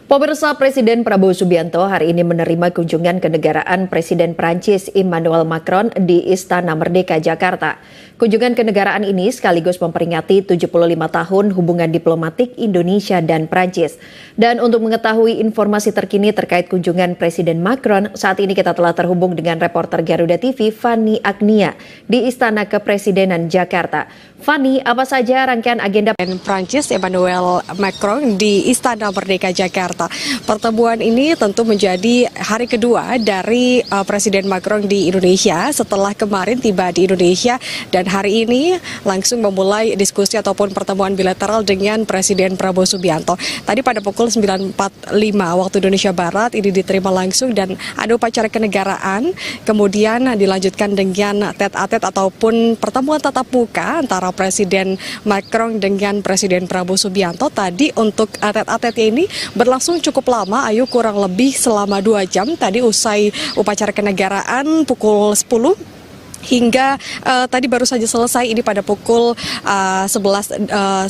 Pemirsa, Presiden Prabowo Subianto hari ini menerima kunjungan kenegaraan Presiden Prancis Emmanuel Macron di Istana Merdeka, Jakarta. Kunjungan kenegaraan ini sekaligus memperingati 75 tahun hubungan diplomatik Indonesia dan Prancis. Dan untuk mengetahui informasi terkini terkait kunjungan Presiden Macron, saat ini kita telah terhubung dengan reporter Garuda TV Fani Agnia di Istana Kepresidenan Jakarta. Fani, apa saja rangkaian agenda Prancis Emmanuel Macron di Istana Merdeka, Jakarta? Pertemuan ini tentu menjadi hari kedua dari Presiden Macron di Indonesia setelah kemarin tiba di Indonesia dan hari ini langsung memulai diskusi ataupun pertemuan bilateral dengan Presiden Prabowo Subianto. Tadi pada pukul 9.45 waktu Indonesia Barat ini diterima langsung dan ada upacara kenegaraan, kemudian dilanjutkan dengan tete-a-tete ataupun pertemuan tatap muka antara Presiden Macron dengan Presiden Prabowo Subianto. Tadi untuk tete-a-tete ini berlangsung cukup lama, Ayu, kurang lebih selama 2 jam. Tadi usai upacara kenegaraan pukul 10 hingga tadi baru saja selesai ini pada pukul 11.45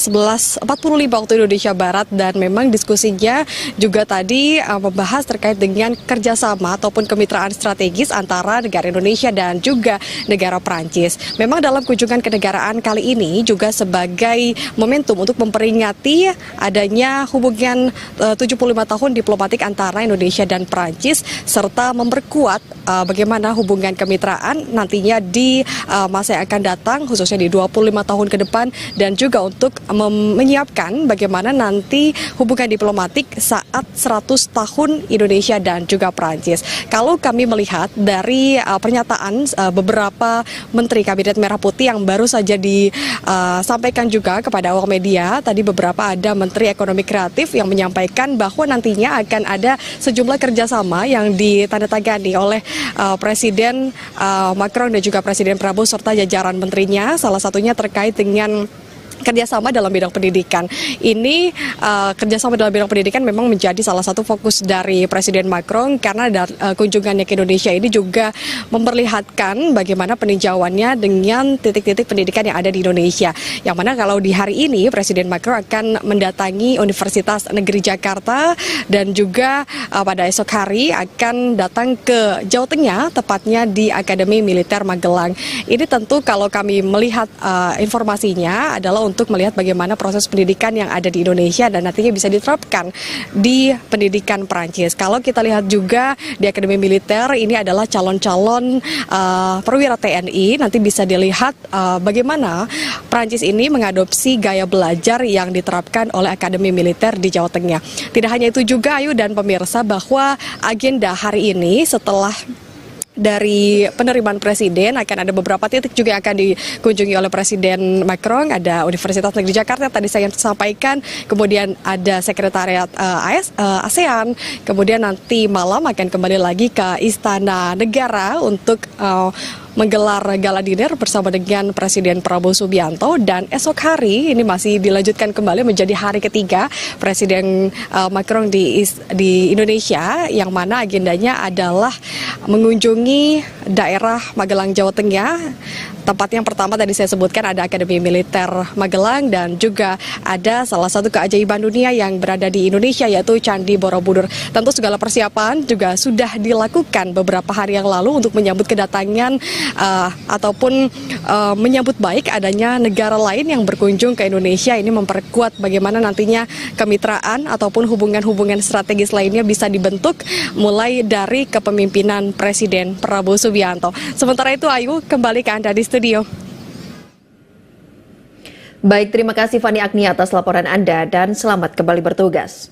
waktu Indonesia Barat, dan memang diskusinya juga tadi membahas terkait dengan kerjasama ataupun kemitraan strategis antara negara Indonesia dan juga negara Prancis. Memang dalam kunjungan kenegaraan kali ini juga sebagai momentum untuk memperingati adanya hubungan 75 tahun diplomatik antara Indonesia dan Prancis serta memperkuat bagaimana hubungan kemitraan nantinya di masa yang akan datang, khususnya di 25 tahun ke depan, dan juga untuk menyiapkan bagaimana nanti hubungan diplomatik saat 100 tahun Indonesia dan juga Prancis. Kalau kami melihat dari pernyataan beberapa Menteri Kabinet Merah Putih yang baru saja disampaikan juga kepada awak media, tadi beberapa ada Menteri Ekonomi Kreatif yang menyampaikan bahwa nantinya akan ada sejumlah kerjasama yang ditandatangani oleh Presiden Macron dan juga Presiden Prabowo serta jajaran menterinya, salah satunya terkait dengan kerjasama dalam bidang pendidikan. Ini kerjasama dalam bidang pendidikan memang menjadi salah satu fokus dari Presiden Macron karena kunjungannya ke Indonesia ini juga memperlihatkan bagaimana peninjauannya dengan titik-titik pendidikan yang ada di Indonesia. Yang mana kalau di hari ini Presiden Macron akan mendatangi Universitas Negeri Jakarta dan juga pada esok hari akan datang ke Jawa Tengah, tepatnya di Akademi Militer Magelang. Ini tentu kalau kami melihat informasinya adalah untuk melihat bagaimana proses pendidikan yang ada di Indonesia dan nantinya bisa diterapkan di pendidikan Prancis. Kalau kita lihat juga di Akademi Militer ini adalah calon-calon perwira TNI, nanti bisa dilihat bagaimana Prancis ini mengadopsi gaya belajar yang diterapkan oleh Akademi Militer di Jawa Tengah. Tidak hanya itu juga, Ayu dan pemirsa, bahwa agenda hari ini setelah dari penerimaan Presiden akan ada beberapa titik juga yang akan dikunjungi oleh Presiden Macron. Ada Universitas Negeri Jakarta tadi saya sampaikan, kemudian ada Sekretariat ASEAN, kemudian nanti malam akan kembali lagi ke Istana Negara untuk menggelar gala dinner bersama dengan Presiden Prabowo Subianto, dan esok hari ini masih dilanjutkan kembali menjadi hari ketiga Presiden Macron di Indonesia, yang mana agendanya adalah mengunjungi daerah Magelang, Jawa Tengah. Tempat yang pertama tadi saya sebutkan ada Akademi Militer Magelang dan juga ada salah satu keajaiban dunia yang berada di Indonesia yaitu Candi Borobudur. Tentu segala persiapan juga sudah dilakukan beberapa hari yang lalu untuk menyambut kedatangan ataupun menyambut baik adanya negara lain yang berkunjung ke Indonesia. Ini memperkuat bagaimana nantinya kemitraan ataupun hubungan-hubungan strategis lainnya bisa dibentuk mulai dari kepemimpinan Presiden Prabowo Subianto. Sementara itu, Ayu, kembali ke Anda di studio. Baik, terima kasih Fani Agnia atas laporan Anda dan selamat kembali bertugas.